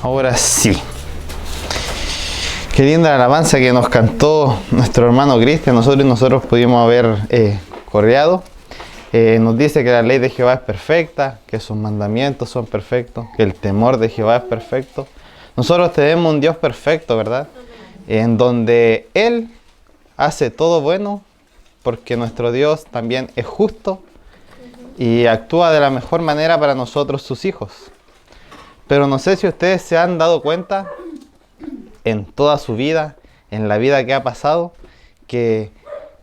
Ahora sí. Qué linda la alabanza que nos cantó nuestro hermano Cristian. Nosotros pudimos haber coreado. Nos dice que la ley de Jehová es perfecta, que sus mandamientos son perfectos, que el temor de Jehová es perfecto. Nosotros tenemos un Dios perfecto, ¿verdad? En donde Él hace todo bueno, porque nuestro Dios también es justo y actúa de la mejor manera para nosotros, sus hijos. Pero no sé si ustedes se han dado cuenta en toda su vida, en la vida que ha pasado, que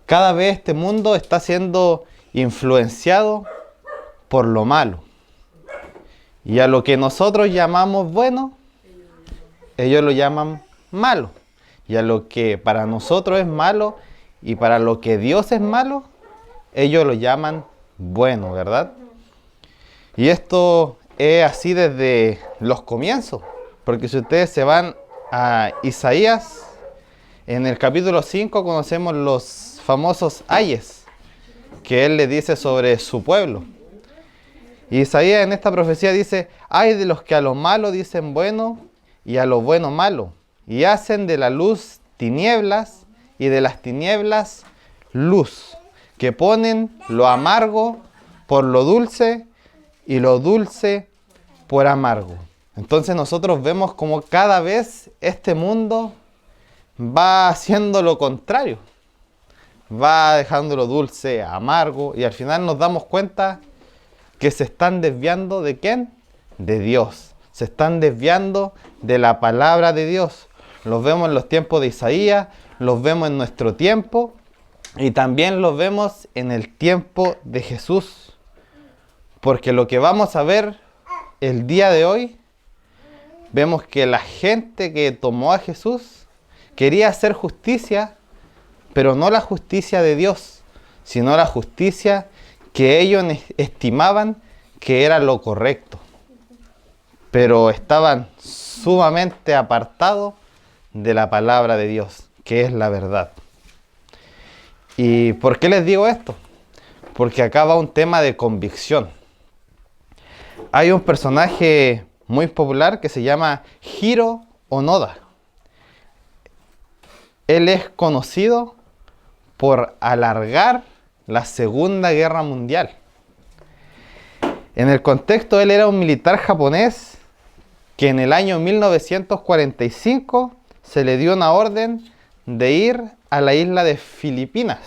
cada vez este mundo está siendo influenciado por lo malo. Y a lo que nosotros llamamos bueno, ellos lo llaman malo. Y a lo que para nosotros es malo y para lo que Dios es malo, ellos lo llaman bueno, ¿verdad? Y esto es así desde los comienzos. Porque si ustedes se van a Isaías, en el capítulo 5 conocemos los famosos ayes que él le dice sobre su pueblo. Y Isaías en esta profecía dice: ay de los que a lo malo dicen bueno y a lo bueno malo, y hacen de la luz tinieblas y de las tinieblas luz, que ponen lo amargo por lo dulce y lo dulce por amargo. Entonces nosotros vemos como cada vez este mundo va haciendo lo contrario. Va dejando lo dulce amargo y al final nos damos cuenta que se están desviando ¿de quién? De Dios. Se están desviando de la palabra de Dios. Los vemos en los tiempos de Isaías, los vemos en nuestro tiempo y también los vemos en el tiempo de Jesús. Porque lo que vamos a ver el día de hoy, vemos que la gente que tomó a Jesús quería hacer justicia, pero no la justicia de Dios, sino la justicia que ellos estimaban que era lo correcto. Pero estaban sumamente apartados de la palabra de Dios, que es la verdad. ¿Y por qué les digo esto? Porque acá va un tema de convicción. Hay un personaje muy popular que se llama Hiro Onoda. Él es conocido por alargar la Segunda Guerra Mundial. En el contexto, él era un militar japonés que en el año 1945 se le dio una orden de ir a la isla de Filipinas.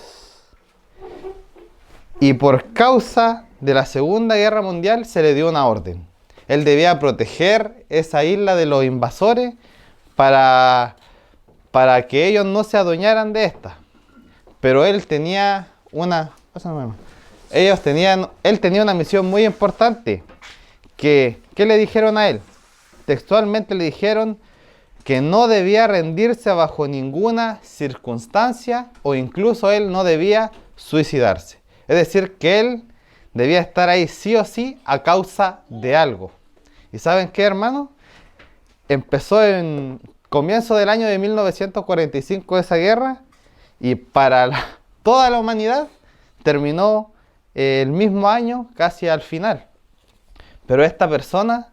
Y por causa de la Segunda Guerra Mundial se le dio una orden. Él debía proteger esa isla de los invasores para que ellos no se adueñaran de esta. Pero él tenía él tenía una misión muy importante. ¿Qué le dijeron a él? Textualmente le dijeron que no debía rendirse bajo ninguna circunstancia o incluso él no debía suicidarse. Es decir, que él debía estar ahí sí o sí a causa de algo. ¿Y saben qué, hermano? Empezó en comienzo del año de 1945 esa guerra y para toda la humanidad terminó el mismo año, casi al final. Pero esta persona,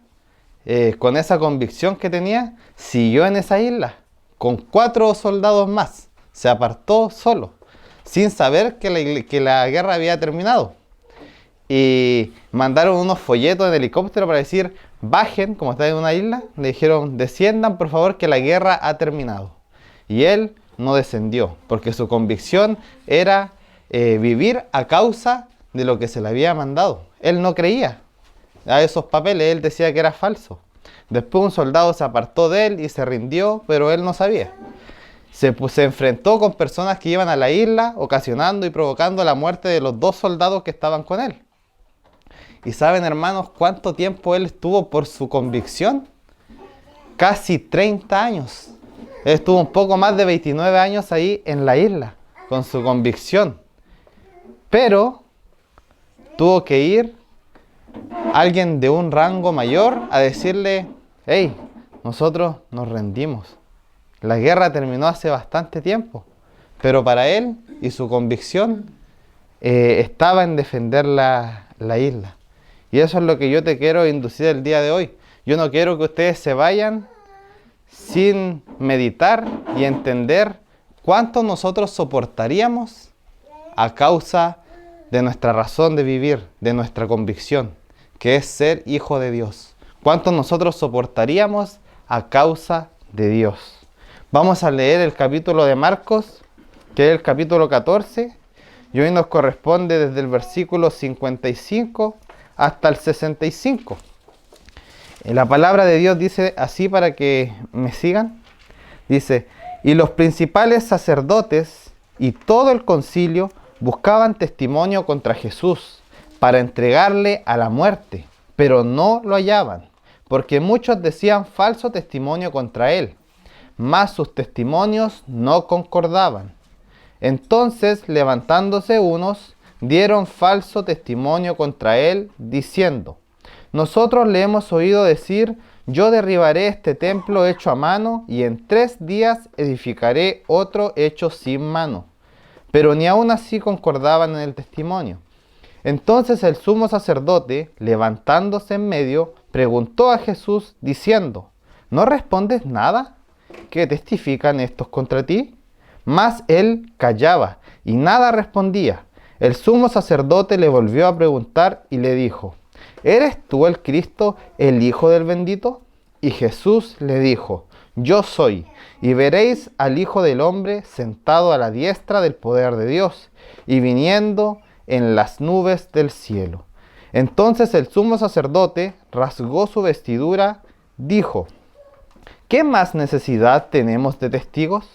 con esa convicción que tenía, siguió en esa isla con 4 soldados más. Se apartó solo, sin saber que la guerra había terminado. Y mandaron unos folletos en helicóptero para decir: bajen, como están en una isla. Le dijeron: desciendan por favor que la guerra ha terminado. Y él no descendió, porque su convicción era vivir a causa de lo que se le había mandado. Él no creía a esos papeles, él decía que era falso. Después un soldado se apartó de él y se rindió, pero él no sabía. Se enfrentó con personas que iban a la isla, ocasionando y provocando la muerte de los 2 soldados que estaban con él. ¿Y saben, hermanos, cuánto tiempo él estuvo por su convicción? Casi 30 años. Él estuvo un poco más de 29 años ahí en la isla, con su convicción. Pero tuvo que ir alguien de un rango mayor a decirle: hey, nosotros nos rendimos. La guerra terminó hace bastante tiempo. Pero para él y su convicción estaba en defender la isla. Y eso es lo que yo te quiero inducir el día de hoy. Yo no quiero que ustedes se vayan sin meditar y entender cuánto nosotros soportaríamos a causa de nuestra razón de vivir, de nuestra convicción, que es ser hijo de Dios. Cuánto nosotros soportaríamos a causa de Dios. Vamos a leer el capítulo de Marcos, que es el capítulo 14, y hoy nos corresponde desde el versículo 55 hasta el 65. La palabra de Dios dice así, para que me sigan. Dice: y los principales sacerdotes y todo el concilio buscaban testimonio contra Jesús para entregarle a la muerte, pero no lo hallaban, porque muchos decían falso testimonio contra él, mas sus testimonios no concordaban. Entonces, levantándose unos, dieron falso testimonio contra él, diciendo: nosotros le hemos oído decir: yo derribaré este templo hecho a mano, y en 3 días edificaré otro hecho sin mano. Pero ni aun así concordaban en el testimonio. Entonces el sumo sacerdote, levantándose en medio, preguntó a Jesús, diciendo: ¿no respondes nada? ¿Qué testifican estos contra ti? Mas él callaba, y nada respondía. El sumo sacerdote le volvió a preguntar y le dijo: ¿eres tú el Cristo, el Hijo del bendito? Y Jesús le dijo: yo soy, y veréis al Hijo del Hombre sentado a la diestra del poder de Dios, y viniendo en las nubes del cielo. Entonces el sumo sacerdote rasgó su vestidura, dijo: ¿qué más necesidad tenemos de testigos?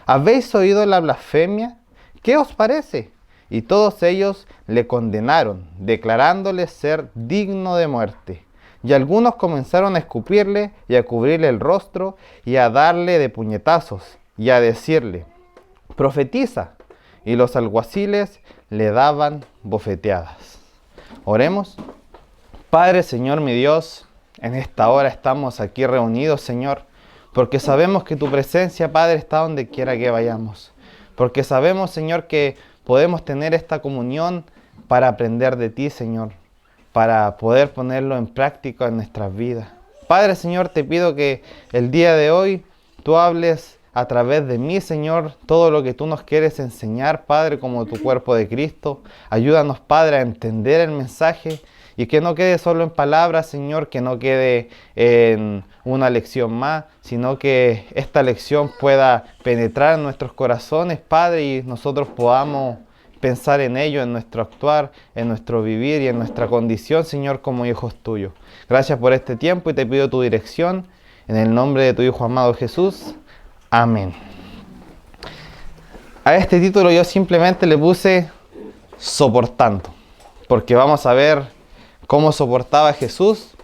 ¿Habéis oído la blasfemia? ¿Qué os parece? Y todos ellos le condenaron, declarándole ser digno de muerte. Y algunos comenzaron a escupirle y a cubrirle el rostro y a darle de puñetazos y a decirle: profetiza. Y los alguaciles le daban bofeteadas. Oremos. Padre, Señor, mi Dios, en esta hora estamos aquí reunidos, Señor, porque sabemos que tu presencia, Padre, está donde quiera que vayamos. Porque sabemos, Señor, que podemos tener esta comunión para aprender de ti, Señor, para poder ponerlo en práctica en nuestras vidas. Padre, Señor, te pido que el día de hoy tú hables a través de mí, Señor, todo lo que tú nos quieres enseñar, Padre, como tu cuerpo de Cristo. Ayúdanos, Padre, a entender el mensaje y que no quede solo en palabras, Señor, que no quede en una lección más, sino que esta lección pueda penetrar en nuestros corazones, Padre, y nosotros podamos pensar en ello, en nuestro actuar, en nuestro vivir y en nuestra condición, Señor, como hijos tuyos. Gracias por este tiempo y te pido tu dirección en el nombre de tu Hijo amado Jesús. Amén. A este título yo simplemente le puse soportando, porque vamos a ver cómo soportaba Jesús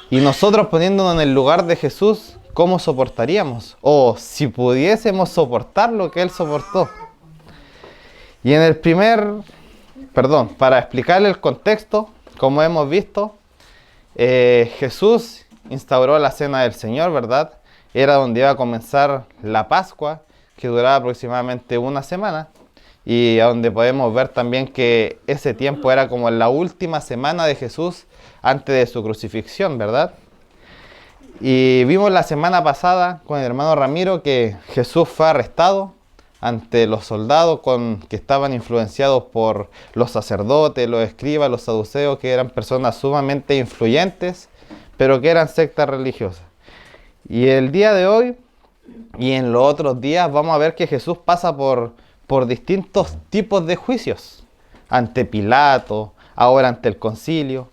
y nosotros poniéndonos en el lugar de Jesús, ¿cómo soportaríamos? O si pudiésemos soportar lo que Él soportó. Y en el para explicarle el contexto, como hemos visto, Jesús instauró la cena del Señor, ¿verdad? Era donde iba a comenzar la Pascua, que duraba aproximadamente una semana, y a donde podemos ver también que ese tiempo era como la última semana de Jesús antes de su crucifixión, ¿verdad? Y vimos la semana pasada con el hermano Ramiro que Jesús fue arrestado ante los soldados que estaban influenciados por los sacerdotes, los escribas, los saduceos, que eran personas sumamente influyentes, pero que eran sectas religiosas. Y el día de hoy y en los otros días vamos a ver que Jesús pasa por distintos tipos de juicios. Ante Pilato, ahora ante el concilio.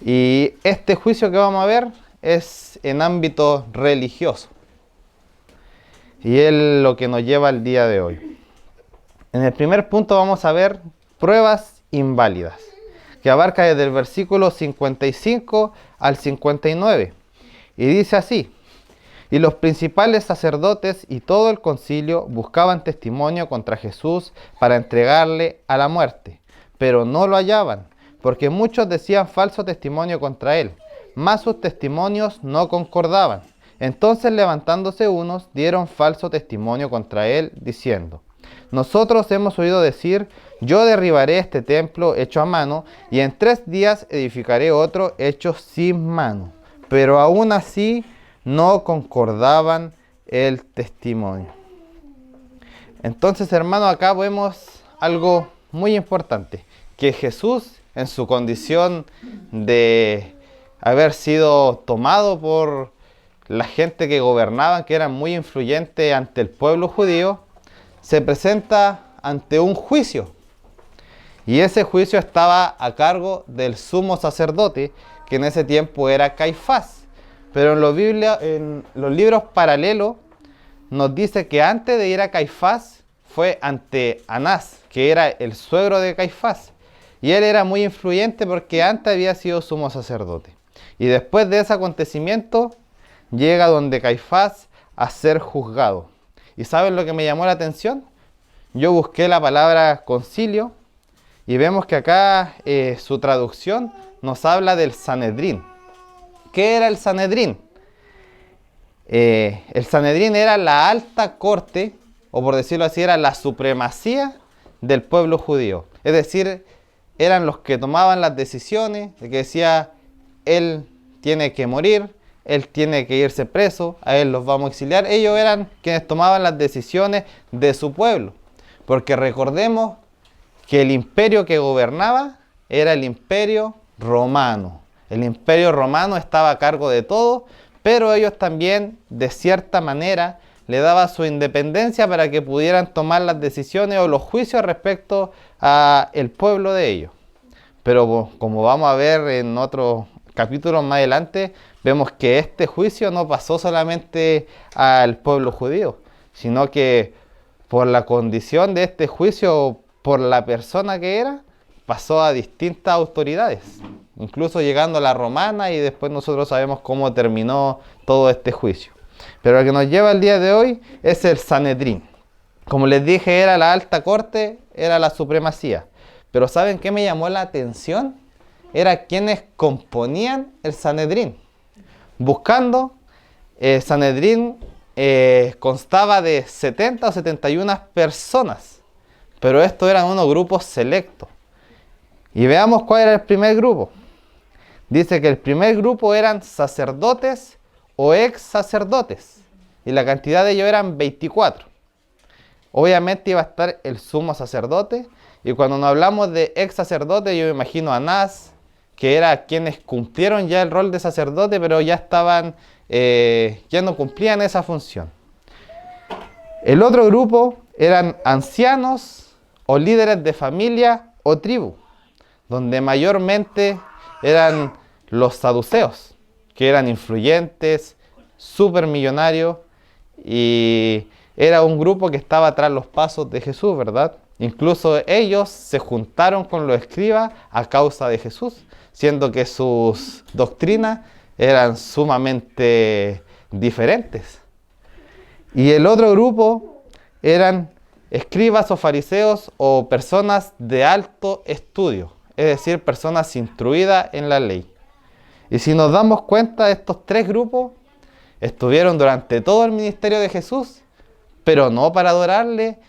Y este juicio que vamos a ver es en ámbito religioso. Y es lo que nos lleva al día de hoy. En el primer punto vamos a ver pruebas inválidas, que abarca desde el versículo 55 al 59. Y dice así: y los principales sacerdotes y todo el concilio buscaban testimonio contra Jesús para entregarle a la muerte, pero no lo hallaban, porque muchos decían falso testimonio contra él, mas sus testimonios no concordaban. Entonces, levantándose unos, dieron falso testimonio contra él, diciendo: nosotros hemos oído decir: yo derribaré este templo hecho a mano, y en 3 días edificaré otro hecho sin mano. pero aún así no concordaban el testimonio. Entonces, hermano, acá vemos algo muy importante, que Jesús, en su condición de haber sido tomado por la gente que gobernaban, que eran muy influyentes ante el pueblo judío, se presenta ante un juicio. Y ese juicio estaba a cargo del sumo sacerdote, que en ese tiempo era Caifás. Pero en los libros paralelos nos dice que antes de ir a Caifás fue ante Anás, que era el suegro de Caifás. Y él era muy influyente porque antes había sido sumo sacerdote. Y después de ese acontecimiento llega donde Caifás a ser juzgado. ¿Y saben lo que me llamó la atención? Yo busqué la palabra concilio y vemos que acá su traducción nos habla del Sanedrín. ¿Qué era el Sanedrín? El Sanedrín era la alta corte, o por decirlo así, era la supremacía del pueblo judío. Es decir, eran los que tomaban las decisiones, de que decía, él tiene que morir, él tiene que irse preso, a él los vamos a exiliar. Ellos eran quienes tomaban las decisiones de su pueblo. Porque recordemos que el imperio que gobernaba era el imperio romano. El imperio romano estaba a cargo de todo, pero ellos también, de cierta manera, le daban su independencia para que pudieran tomar las decisiones o los juicios respecto al pueblo de ellos. Pero como vamos a ver en otros capítulos más adelante, vemos que este juicio no pasó solamente al pueblo judío, sino que por la condición de este juicio, por la persona que era, pasó a distintas autoridades, incluso llegando a la romana, y después nosotros sabemos cómo terminó todo este juicio. Pero lo que nos lleva el día de hoy es el Sanedrín. Como les dije, era la alta corte, era la supremacía. Pero ¿saben qué me llamó la atención? Era quienes componían el Sanedrín. Buscando, el Sanedrín constaba de 70 o 71 personas, pero estos eran unos grupos selectos. Y veamos cuál era el primer grupo. Dice que el primer grupo eran sacerdotes o ex sacerdotes, y la cantidad de ellos eran 24. Obviamente iba a estar el sumo sacerdote, y cuando nos hablamos de ex sacerdote, yo me imagino a Anás, que era quienes cumplieron ya el rol de sacerdote, pero ya estaban, ya no cumplían esa función. El otro grupo eran ancianos o líderes de familia o tribu, donde mayormente eran los saduceos, que eran influyentes, supermillonarios, y era un grupo que estaba tras los pasos de Jesús, ¿verdad? Incluso ellos se juntaron con los escribas a causa de Jesús, siendo que sus doctrinas eran sumamente diferentes. Y el otro grupo eran escribas o fariseos o personas de alto estudio, es decir, personas instruidas en la ley. Y si nos damos cuenta, estos tres grupos estuvieron durante todo el ministerio de Jesús, pero no para adorarle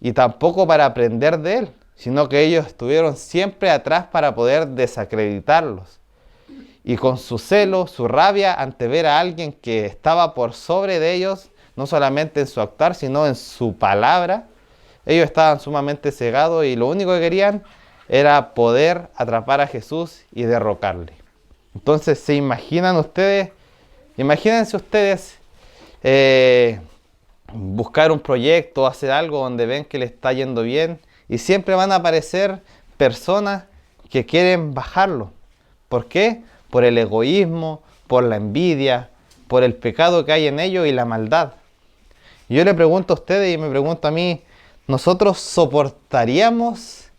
y tampoco para aprender de él, sino que ellos estuvieron siempre atrás para poder desacreditarlos. Y con su celo, su rabia ante ver a alguien que estaba por sobre de ellos, no solamente en su actuar, sino en su palabra, ellos estaban sumamente cegados y lo único que querían era poder atrapar a Jesús y derrocarle. Entonces, ¿se imaginan ustedes? Imagínense ustedes buscar un proyecto, hacer algo donde ven que le está yendo bien y siempre van a aparecer personas que quieren bajarlo. ¿Por qué? Por el egoísmo, por la envidia, por el pecado que hay en ellos y la maldad. Y yo le pregunto a ustedes y me pregunto a mí, ¿nosotros soportaríamos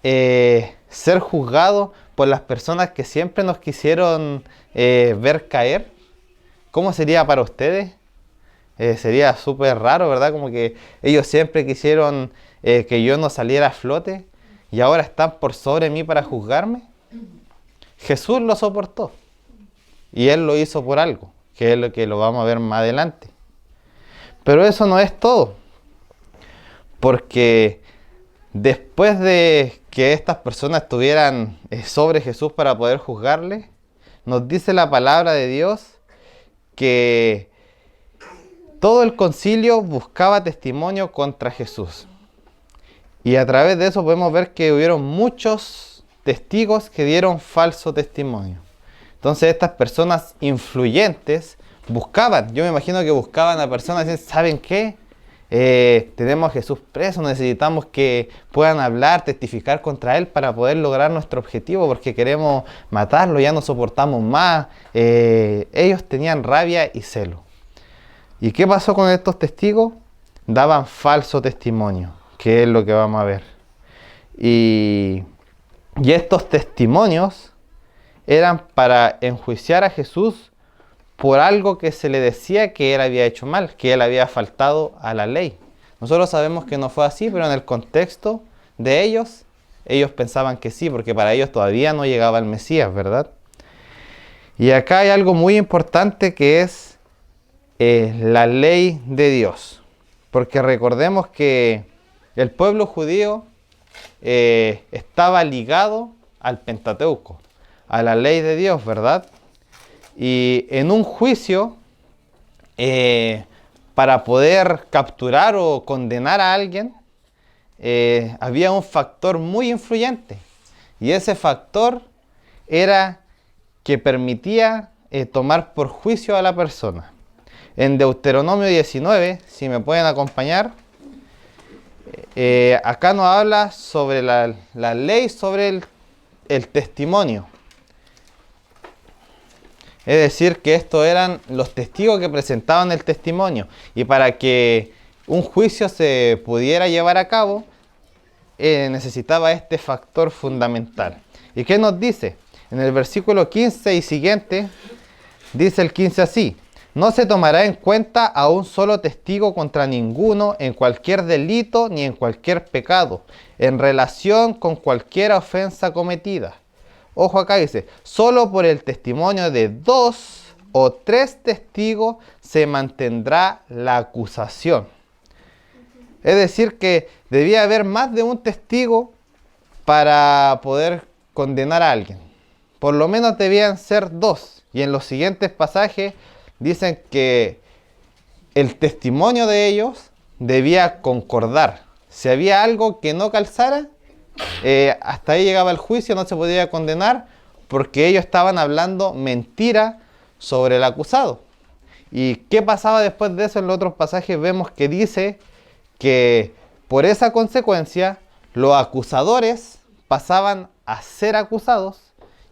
ser juzgados por las personas que siempre nos quisieron ver caer? ¿Cómo sería para ustedes? Sería súper raro, ¿verdad? Como que ellos siempre quisieron que yo no saliera a flote y ahora están por sobre mí para juzgarme. Jesús lo soportó y Él lo hizo por algo, que es lo que lo vamos a ver más adelante. Pero eso no es todo, porque después de que estas personas estuvieran sobre Jesús para poder juzgarle, nos dice la palabra de Dios que todo el concilio buscaba testimonio contra Jesús. Y a través de eso podemos ver que hubieron muchos testigos que dieron falso testimonio. Entonces estas personas influyentes buscaban, yo me imagino que buscaban a personas y decían, ¿saben qué? Tenemos a Jesús preso, necesitamos que puedan hablar, testificar contra él para poder lograr nuestro objetivo, porque queremos matarlo, ya no soportamos más. Ellos tenían rabia y celo. ¿Y qué pasó con estos testigos? Daban falso testimonio, que es lo que vamos a ver. Y estos testimonios eran para enjuiciar a Jesús por algo que se le decía que él había hecho mal, que él había faltado a la ley. Nosotros sabemos que no fue así, pero en el contexto de ellos pensaban que sí, porque para ellos todavía no llegaba el Mesías, ¿verdad? Y acá hay algo muy importante que es la ley de Dios. Porque recordemos que el pueblo judío estaba ligado al Pentateuco, a la ley de Dios, ¿verdad? Y en un juicio, para poder capturar o condenar a alguien, había un factor muy influyente. Y ese factor era que permitía tomar por juicio a la persona. En Deuteronomio 19, si me pueden acompañar, acá nos habla sobre la ley sobre el testimonio. Es decir, que estos eran los testigos que presentaban el testimonio. Y para que un juicio se pudiera llevar a cabo, necesitaba este factor fundamental. ¿Y qué nos dice? En el versículo 15 y siguiente, dice el 15 así: no se tomará en cuenta a un solo testigo contra ninguno en cualquier delito ni en cualquier pecado, en relación con cualquier ofensa cometida. Ojo acá, dice, solo por el testimonio de 2 o 3 testigos se mantendrá la acusación. Es decir, que debía haber más de un testigo para poder condenar a alguien. Por lo menos debían ser 2. Y en los siguientes pasajes dicen que el testimonio de ellos debía concordar. Si había algo que no calzara, hasta ahí llegaba el juicio, no se podía condenar, porque ellos estaban hablando mentira sobre el acusado. ¿Y qué pasaba después de eso? En los otros pasajes vemos que dice que por esa consecuencia los acusadores pasaban a ser acusados,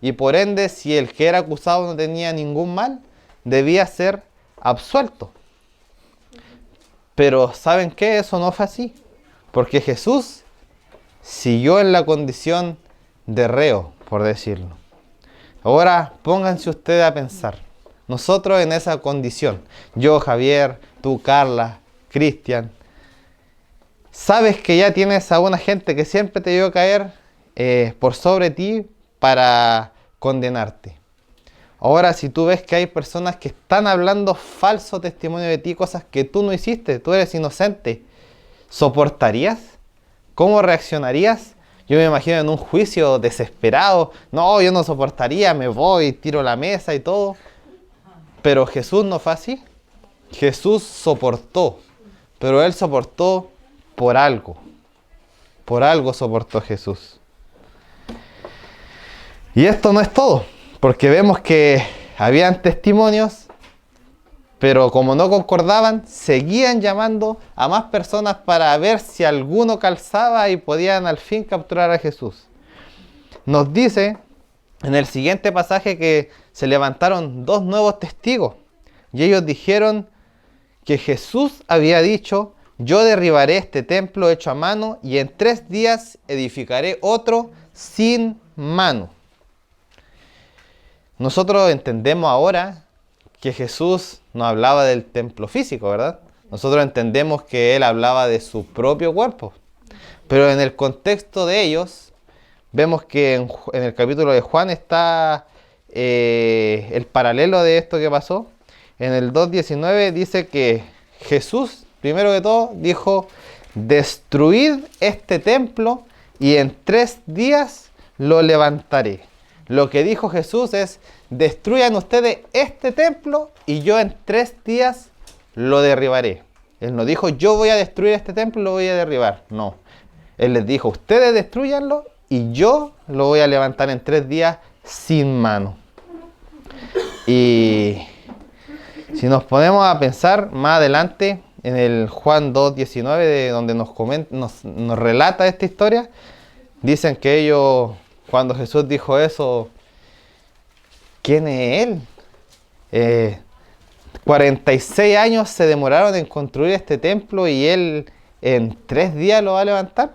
y por ende, si el que era acusado no tenía ningún mal, debía ser absuelto. Pero ¿saben qué? Eso no fue así, porque Jesús siguió en la condición de reo, por decirlo. Ahora pónganse ustedes a pensar, nosotros en esa condición, yo, Javier, tú, Carla, Cristian, sabes que ya tienes a una gente que siempre te vio caer por sobre ti para condenarte. Ahora, si tú ves que hay personas que están hablando falso testimonio de ti, cosas que tú no hiciste, tú eres inocente, ¿soportarías? ¿Cómo reaccionarías? Yo me imagino en un juicio desesperado. No, yo no soportaría, me voy, tiro la mesa y todo. Pero Jesús no fue así. Jesús soportó, pero Él soportó por algo. Por algo soportó Jesús. Y esto no es todo, porque vemos que habían testimonios, pero como no concordaban, seguían llamando a más personas para ver si alguno calzaba y podían al fin capturar a Jesús. Nos dice en el siguiente pasaje que se levantaron 2 nuevos testigos y ellos dijeron que Jesús había dicho: yo derribaré este templo hecho a mano y en 3 días edificaré otro sin mano. Nosotros entendemos ahora que Jesús no hablaba del templo físico, ¿verdad? Nosotros entendemos que Él hablaba de su propio cuerpo. Pero en el contexto de ellos, vemos que en el capítulo de Juan está el paralelo de esto que pasó. En el 2:19 dice que Jesús, primero que todo, dijo: destruid este templo y en 3 días lo levantaré. Lo que dijo Jesús es: destruyan ustedes este templo y yo en 3 días lo derribaré. Él no dijo: yo voy a destruir este templo y lo voy a derribar. No. Él les dijo: ustedes destruyanlo y yo lo voy a levantar en 3 días sin mano. Y si nos ponemos a pensar más adelante, en el Juan 2:19, de donde nos relata esta historia, dicen que ellos, cuando Jesús dijo eso, ¿quién es él? 46 años se demoraron en construir este templo y él en 3 días lo va a levantar.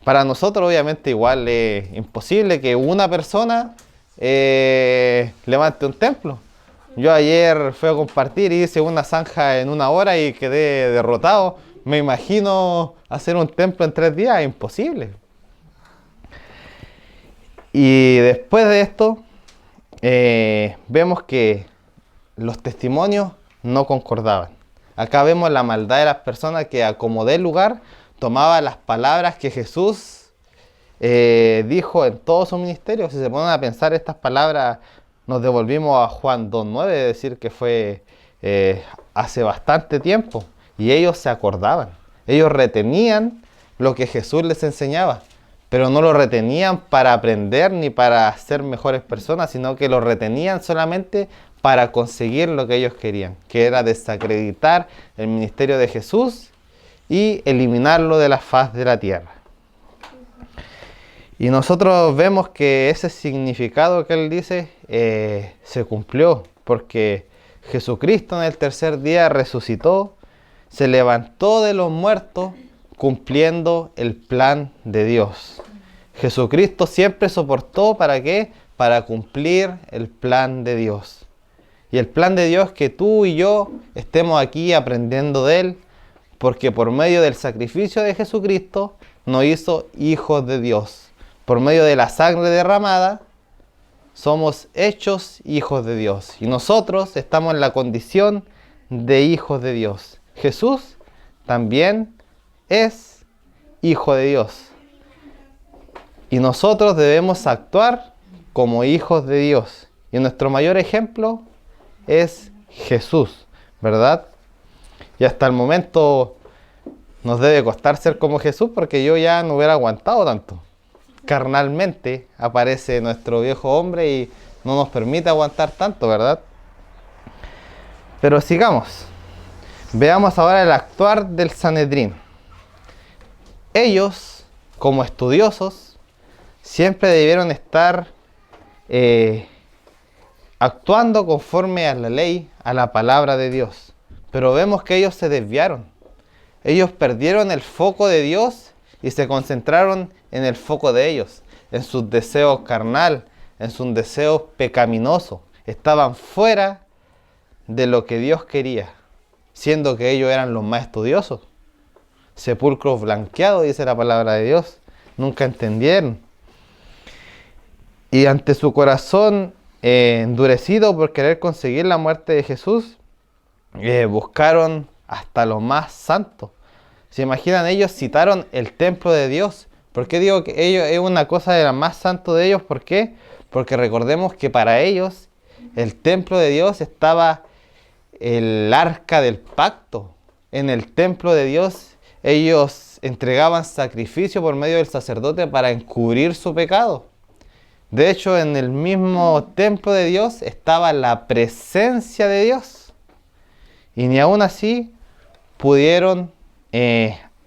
Para nosotros obviamente igual es imposible que una persona levante un templo. Yo ayer fui a compartir y hice una zanja en 1 hora y quedé derrotado. Me imagino hacer un templo en 3 días, es imposible. Y después de esto, vemos que los testimonios no concordaban. Acá vemos la maldad de las personas que, a como dé lugar, tomaban las palabras que Jesús dijo en todo su ministerio. Si se ponen a pensar estas palabras, nos devolvimos a Juan 2:9, de decir que fue hace bastante tiempo. Y ellos se acordaban, ellos retenían lo que Jesús les enseñaba, pero no lo retenían para aprender ni para ser mejores personas, sino que lo retenían solamente para conseguir lo que ellos querían, que era desacreditar el ministerio de Jesús y eliminarlo de la faz de la tierra. Y nosotros vemos que ese significado que él dice se cumplió, porque Jesucristo en el 3er día resucitó, se levantó de los muertos, cumpliendo el plan de Dios. Jesucristo siempre soportó, ¿para qué? Para cumplir el plan de Dios. Y el plan de Dios es que tú y yo estemos aquí aprendiendo de Él, porque por medio del sacrificio de Jesucristo nos hizo hijos de Dios. Por medio de la sangre derramada, somos hechos hijos de Dios. Y nosotros estamos en la condición de hijos de Dios. Jesús también es hijo de Dios. Y nosotros debemos actuar como hijos de Dios. Y nuestro mayor ejemplo es Jesús, ¿verdad? Y hasta el momento nos debe costar ser como Jesús, porque yo ya no hubiera aguantado tanto. Carnalmente aparece nuestro viejo hombre y no nos permite aguantar tanto, ¿verdad? Pero sigamos. Veamos ahora el actuar del Sanedrín. Ellos, como estudiosos, siempre debieron estar actuando conforme a la ley, a la palabra de Dios. Pero vemos que ellos se desviaron. Ellos perdieron el foco de Dios y se concentraron en el foco de ellos, en sus deseos carnal, en sus deseos pecaminosos. Estaban fuera de lo que Dios quería, siendo que ellos eran los más estudiosos. Sepulcros blanqueados, dice la palabra de Dios. Nunca entendieron. Y ante su corazón endurecido por querer conseguir la muerte de Jesús, buscaron hasta lo más santo. ¿Se imaginan? Ellos citaron el templo de Dios. ¿Por qué digo que ellos es una cosa de la más santo de ellos? ¿Por qué? Porque recordemos que para ellos el templo de Dios estaba el arca del pacto. En el templo de Dios ellos entregaban sacrificio por medio del sacerdote para encubrir su pecado. De hecho, en el mismo templo de Dios estaba la presencia de Dios. Y ni aún así pudieron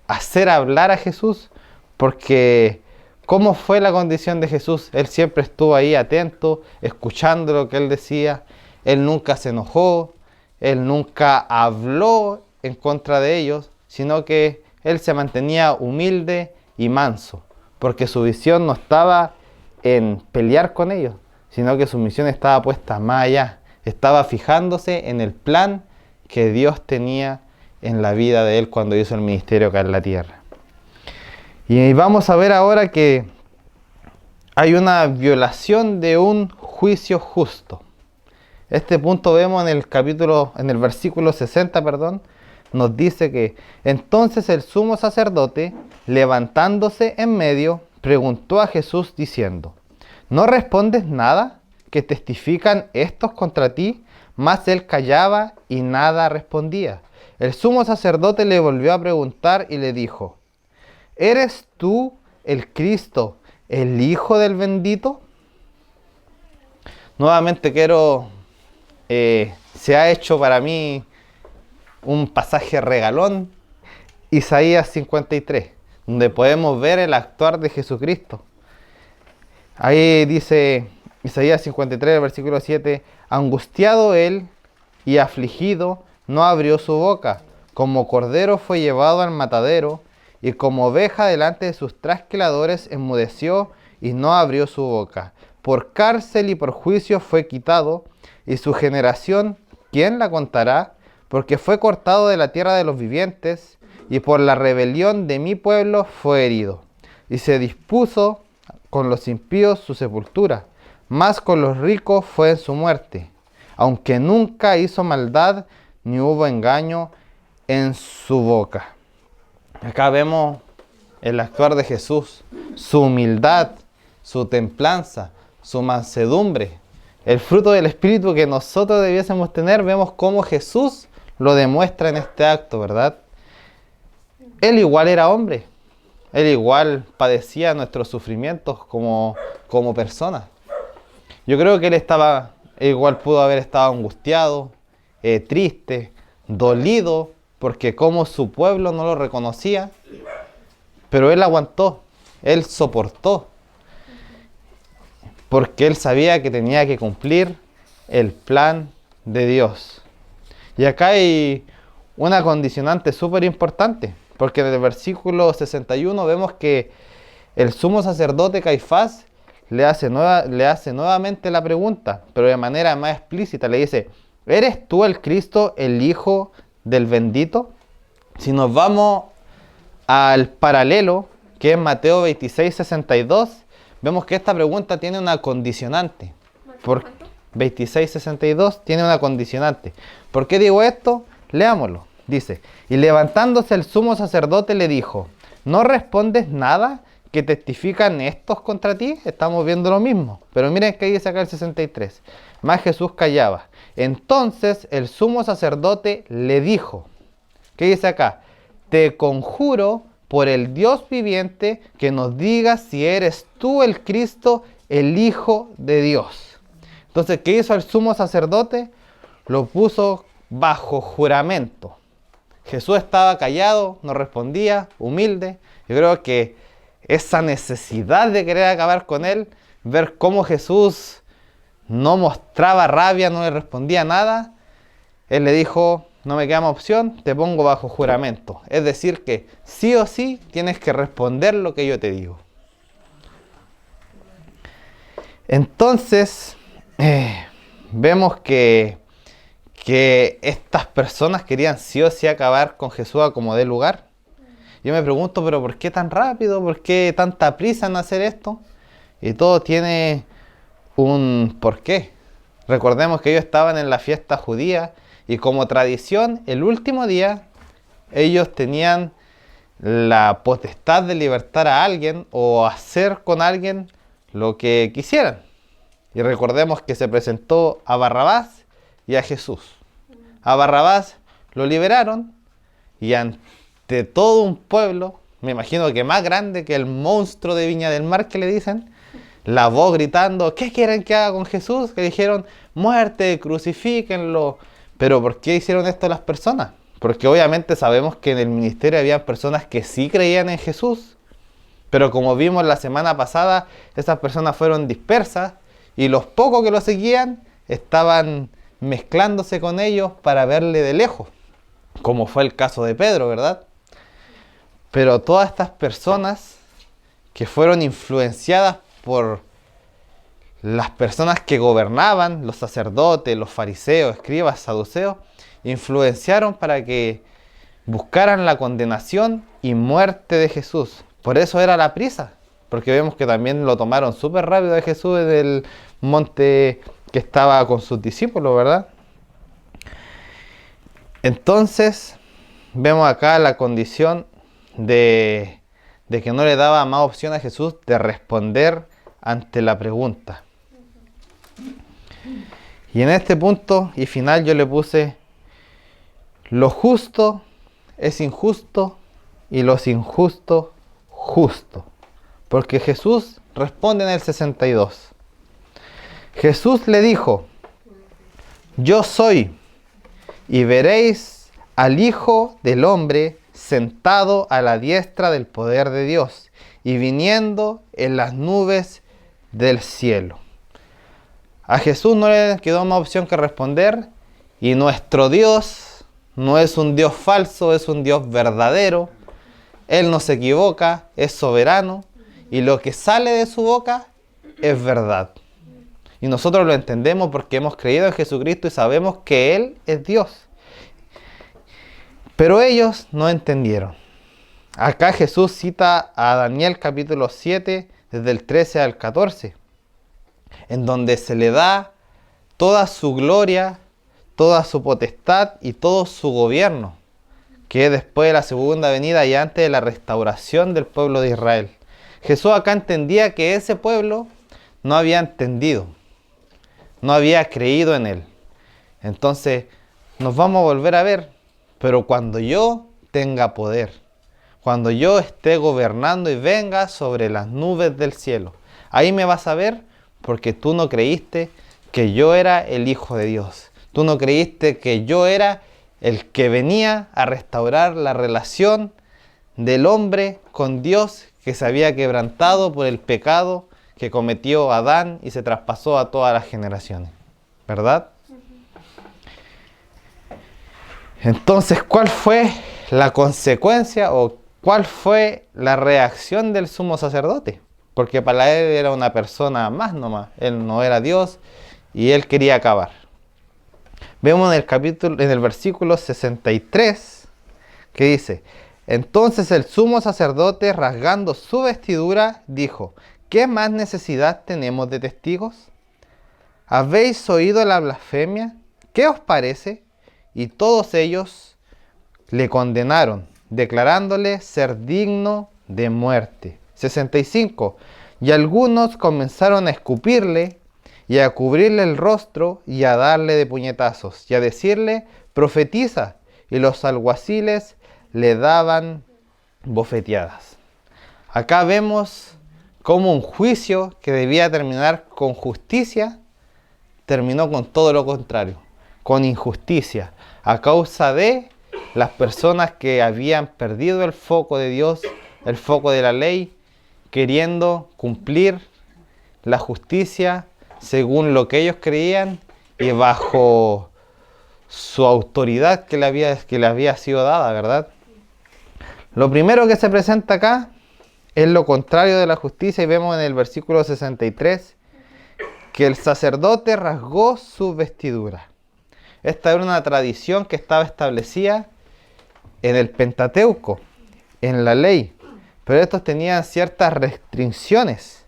hacer hablar a Jesús, porque ¿cómo fue la condición de Jesús? Él siempre estuvo ahí atento, escuchando lo que él decía. Él nunca se enojó, él nunca habló en contra de ellos, sino que él se mantenía humilde y manso, porque su visión no estaba en pelear con ellos, sino que su misión estaba puesta más allá. Estaba fijándose en el plan que Dios tenía en la vida de él cuando hizo el ministerio acá en la tierra. Y vamos a ver ahora que hay una violación de un juicio justo. Este punto vemos en el versículo 60, nos dice que entonces el sumo sacerdote, levantándose en medio, preguntó a Jesús diciendo: ¿no respondes nada que testifican estos contra ti? Mas él callaba y nada respondía. El sumo sacerdote le volvió a preguntar y le dijo: ¿eres tú el Cristo, el Hijo del bendito? Nuevamente se ha hecho para mí un pasaje regalón, Isaías 53, donde podemos ver el actuar de Jesucristo. Ahí dice Isaías 53, versículo 7, angustiado él y afligido, no abrió su boca. Como cordero fue llevado al matadero, y como oveja delante de sus trasquiladores enmudeció y no abrió su boca. Por cárcel y por juicio fue quitado, y su generación, ¿quién la contará? Porque fue cortado de la tierra de los vivientes, y por la rebelión de mi pueblo fue herido. Y se dispuso con los impíos su sepultura, mas con los ricos fue en su muerte, aunque nunca hizo maldad, ni hubo engaño en su boca. Acá vemos el actuar de Jesús, su humildad, su templanza, su mansedumbre, el fruto del Espíritu que nosotros debiésemos tener. Vemos cómo Jesús lo demuestra en este acto, ¿verdad? Él igual era hombre, él igual padecía nuestros sufrimientos como persona. Yo creo que él igual pudo haber estado angustiado, triste, dolido, porque como su pueblo no lo reconocía, pero él aguantó, él soportó, porque él sabía que tenía que cumplir el plan de Dios. Y acá hay una condicionante súper importante, porque en el versículo 61 vemos que el sumo sacerdote Caifás le hace nuevamente la pregunta, pero de manera más explícita. Le dice: ¿eres tú el Cristo, el Hijo del bendito? Si nos vamos al paralelo, que es Mateo 26, 62, vemos que esta pregunta tiene una condicionante. ¿Por 26, 62 tiene una condicionante? ¿Por qué digo esto? Leámoslo. Dice: y levantándose el sumo sacerdote le dijo: ¿no respondes nada que testifican estos contra ti? Estamos viendo lo mismo, pero miren qué dice acá el 63. Mas Jesús callaba. Entonces el sumo sacerdote le dijo, ¿qué dice acá? Te conjuro por el Dios viviente que nos digas si eres tú el Cristo, el Hijo de Dios. Entonces, ¿qué hizo el sumo sacerdote? Lo puso bajo juramento. Jesús estaba callado, no respondía, humilde. Yo creo que esa necesidad de querer acabar con él, ver cómo Jesús no mostraba rabia, no le respondía nada, él le dijo: no me queda más opción, te pongo bajo juramento. Es decir que sí o sí tienes que responder lo que yo te digo. Entonces, vemos que estas personas querían sí o sí acabar con Jesús a como dé lugar. Yo me pregunto, pero ¿por qué tan rápido? ¿Por qué tanta prisa en hacer esto? Y todo tiene un porqué. Recordemos que ellos estaban en la fiesta judía y como tradición, el último día, ellos tenían la potestad de libertar a alguien o hacer con alguien lo que quisieran. Y recordemos que se presentó a Barrabás y a Jesús. A Barrabás lo liberaron y ante todo un pueblo, me imagino que más grande que el monstruo de Viña del Mar que le dicen, la voz gritando: ¿qué quieren que haga con Jesús? Que dijeron: muerte, crucifíquenlo. Pero ¿por qué hicieron esto las personas? Porque obviamente sabemos que en el ministerio había personas que sí creían en Jesús, pero como vimos la semana pasada, esas personas fueron dispersas y los pocos que lo seguían estaban mezclándose con ellos para verle de lejos, como fue el caso de Pedro, ¿verdad? Pero todas estas personas que fueron influenciadas por las personas que gobernaban, los sacerdotes, los fariseos, escribas, saduceos, influenciaron para que buscaran la condenación y muerte de Jesús. Por eso era la prisa, porque vemos que también lo tomaron súper rápido de Jesús en el monte que estaba con sus discípulos, ¿verdad? Entonces, vemos acá la condición de que no le daba más opción a Jesús de responder ante la pregunta. Y en este punto y final yo le puse: lo justo es injusto y los injustos justo. Porque Jesús responde en el 62. Jesús le dijo: yo soy, y veréis al Hijo del Hombre sentado a la diestra del poder de Dios y viniendo en las nubes del cielo. A Jesús no le quedó más opción que responder, y nuestro Dios no es un Dios falso, es un Dios verdadero. Él no se equivoca, es soberano, y lo que sale de su boca es verdad. Y nosotros lo entendemos porque hemos creído en Jesucristo y sabemos que Él es Dios. Pero ellos no entendieron. Acá Jesús cita a Daniel capítulo 7, desde el 13 al 14, en donde se le da toda su gloria, toda su potestad y todo su gobierno, que es después de la segunda venida y antes de la restauración del pueblo de Israel. Jesús acá entendía que ese pueblo no había entendido, no había creído en Él. Entonces, nos vamos a volver a ver, pero cuando yo tenga poder, cuando yo esté gobernando y venga sobre las nubes del cielo, ahí me vas a ver, porque tú no creíste que yo era el Hijo de Dios. Tú no creíste que yo era el que venía a restaurar la relación del hombre con Dios, que se había quebrantado por el pecado que cometió Adán y se traspasó a todas las generaciones. ¿Verdad? Entonces, ¿cuál fue la consecuencia o cuál fue la reacción del sumo sacerdote? Porque para él era una persona más nomás. Él no era Dios y él quería acabar. Vemos en el versículo 63 que dice: entonces el sumo sacerdote, rasgando su vestidura, dijo: ¿qué más necesidad tenemos de testigos? ¿Habéis oído la blasfemia? ¿Qué os parece? Y todos ellos le condenaron, declarándole ser digno de muerte. 65. Y algunos comenzaron a escupirle y a cubrirle el rostro y a darle de puñetazos y a decirle: profetiza. Y los alguaciles le daban bofeteadas. Acá vemos cómo un juicio que debía terminar con justicia terminó con todo lo contrario, con injusticia, a causa de las personas que habían perdido el foco de Dios, el foco de la ley, queriendo cumplir la justicia según lo que ellos creían y bajo su autoridad que le había sido dada, ¿verdad? Lo primero que se presenta acá es lo contrario de la justicia, y vemos en el versículo 63 que el sacerdote rasgó sus vestiduras. Esta era una tradición que estaba establecida en el Pentateuco, en la ley, pero estos tenían ciertas restricciones.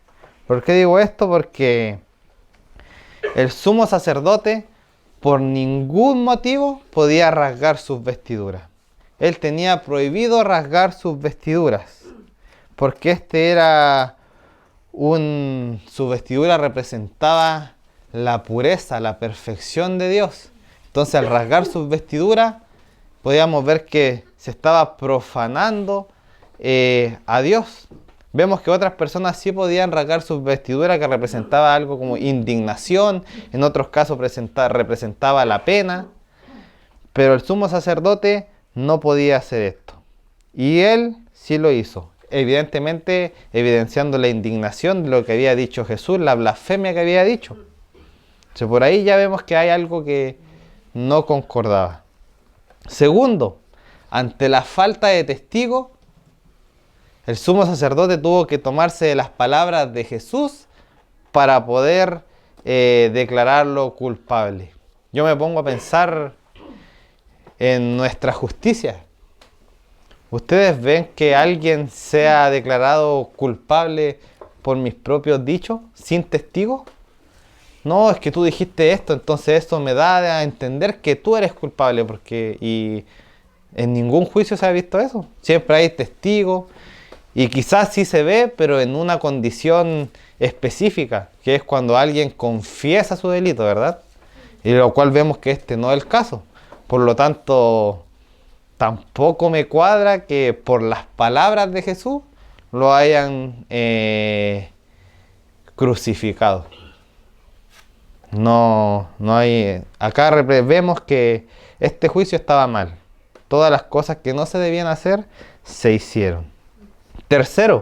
¿Por qué digo esto? Porque el sumo sacerdote por ningún motivo podía rasgar sus vestiduras. Él tenía prohibido rasgar sus vestiduras, porque su vestidura representaba la pureza, la perfección de Dios. Entonces, al rasgar sus vestiduras, podíamos ver que se estaba profanando a Dios. Vemos que otras personas sí podían rasgar sus vestiduras, que representaba algo como indignación, en otros casos representaba la pena, pero el sumo sacerdote no podía hacer esto. Y él sí lo hizo, evidentemente evidenciando la indignación de lo que había dicho Jesús, la blasfemia que había dicho. Entonces, por ahí ya vemos que hay algo que no concordaba. Segundo, ante la falta de testigos, el sumo sacerdote tuvo que tomarse de las palabras de Jesús para poder declararlo culpable. Yo me pongo a pensar en nuestra justicia. ¿Ustedes ven que alguien sea declarado culpable por mis propios dichos, sin testigos? No, es que tú dijiste esto, entonces esto me da a entender que tú eres culpable, y en ningún juicio se ha visto eso. Siempre hay testigos. Y quizás sí se ve, pero en una condición específica, que es cuando alguien confiesa su delito, ¿verdad? Y lo cual vemos que este no es el caso. Por lo tanto, tampoco me cuadra que por las palabras de Jesús lo hayan crucificado. No hay. Acá vemos que este juicio estaba mal. Todas las cosas que no se debían hacer se hicieron. Tercero,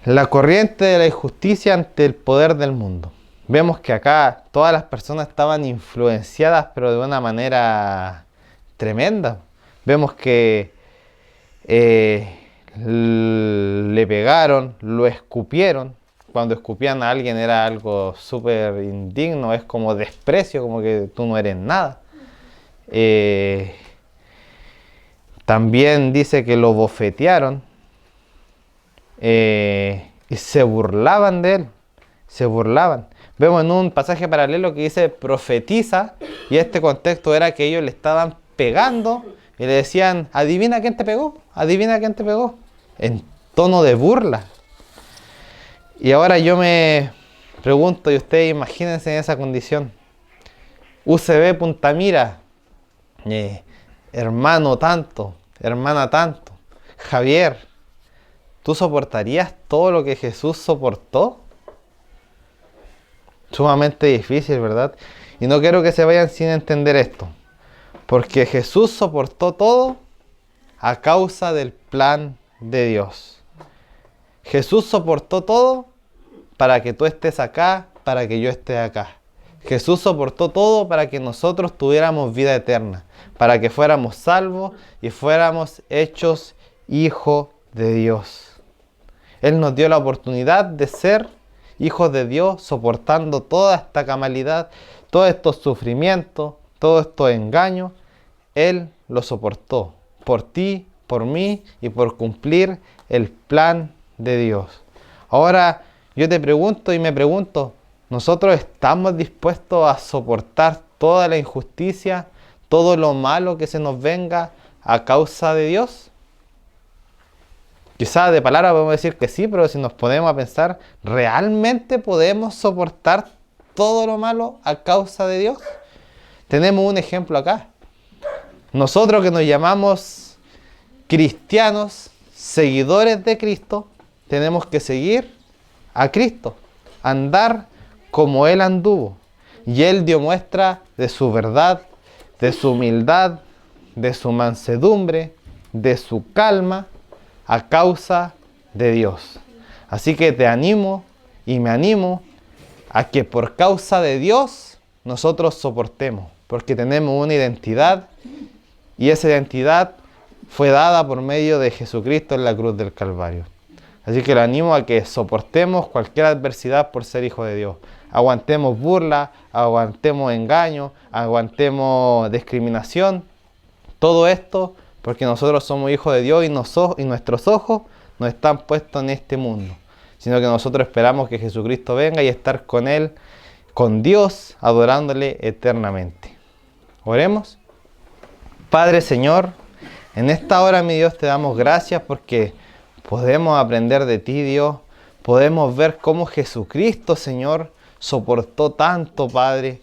la corriente de la injusticia ante el poder del mundo. Vemos que acá todas las personas estaban influenciadas, pero de una manera tremenda. Vemos que le pegaron, lo escupieron. Cuando escupían a alguien era algo súper indigno, es como desprecio, como que tú no eres nada. También dice que lo bofetearon y se burlaban de él, se burlaban. Vemos en un pasaje paralelo que dice profetiza, y este contexto era que ellos le estaban pegando y le decían, adivina quién te pegó, adivina quién te pegó, en tono de burla. Y ahora yo me pregunto, y ustedes imagínense en esa condición. UCB Punta Mira, hermano tanto, hermana tanto, Javier, ¿tú soportarías todo lo que Jesús soportó? Sumamente difícil, ¿verdad? Y no quiero que se vayan sin entender esto, porque Jesús soportó todo a causa del plan de Dios. Jesús soportó todo para que tú estés acá, para que yo esté acá. Jesús soportó todo para que nosotros tuviéramos vida eterna, para que fuéramos salvos y fuéramos hechos hijos de Dios. Él nos dio la oportunidad de ser hijos de Dios, soportando toda esta calamidad, todos estos sufrimientos, todos estos engaños. Él lo soportó por ti, por mí y por cumplir el plan de Dios. Ahora yo te pregunto y me pregunto, ¿nosotros estamos dispuestos a soportar toda la injusticia, todo lo malo que se nos venga a causa de Dios? Quizás de palabra podemos decir que sí, pero si nos ponemos a pensar, ¿realmente podemos soportar todo lo malo a causa de Dios? Tenemos un ejemplo acá. Nosotros que nos llamamos cristianos, seguidores de Cristo, tenemos que seguir a Cristo, andar como Él anduvo. Y Él dio muestra de su verdad, de su humildad, de su mansedumbre, de su calma, a causa de Dios. Así que te animo y me animo a que por causa de Dios nosotros soportemos, porque tenemos una identidad y esa identidad fue dada por medio de Jesucristo en la cruz del Calvario. Así que le animo a que soportemos cualquier adversidad por ser hijo de Dios. Aguantemos burla, aguantemos engaño, aguantemos discriminación. Todo esto porque nosotros somos hijos de Dios y nuestros ojos no están puestos en este mundo, sino que nosotros esperamos que Jesucristo venga y estar con Él, con Dios, adorándole eternamente. Oremos. Padre Señor, en esta hora, mi Dios, te damos gracias porque podemos aprender de ti, Dios. Podemos ver cómo Jesucristo, Señor, soportó tanto, Padre,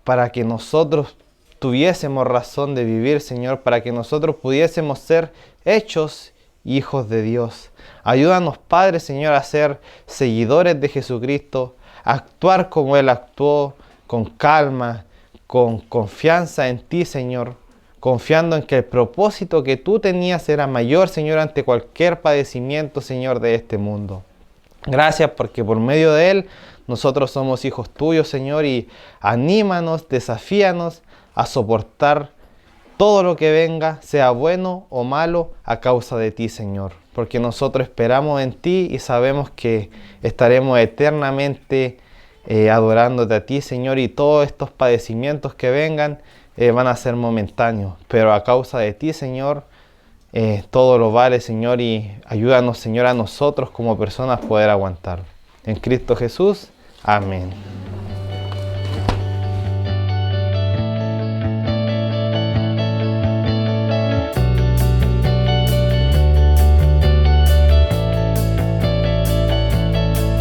para que nosotros tuviésemos razón de vivir, Señor, para que nosotros pudiésemos ser hechos hijos de Dios. Ayúdanos, Padre, Señor, a ser seguidores de Jesucristo, a actuar como Él actuó, con calma, con confianza en ti, Señor, confiando en que el propósito que tú tenías era mayor, Señor, ante cualquier padecimiento, Señor, de este mundo. Gracias porque por medio de Él nosotros somos hijos tuyos, Señor, y anímanos, desafíanos a soportar todo lo que venga, sea bueno o malo, a causa de ti, Señor. Porque nosotros esperamos en ti y sabemos que estaremos eternamente adorándote a ti, Señor, y todos estos padecimientos que vengan van a ser momentáneos. Pero a causa de ti, Señor, todo lo vale, Señor, y ayúdanos, Señor, a nosotros como personas poder aguantar. En Cristo Jesús, amén.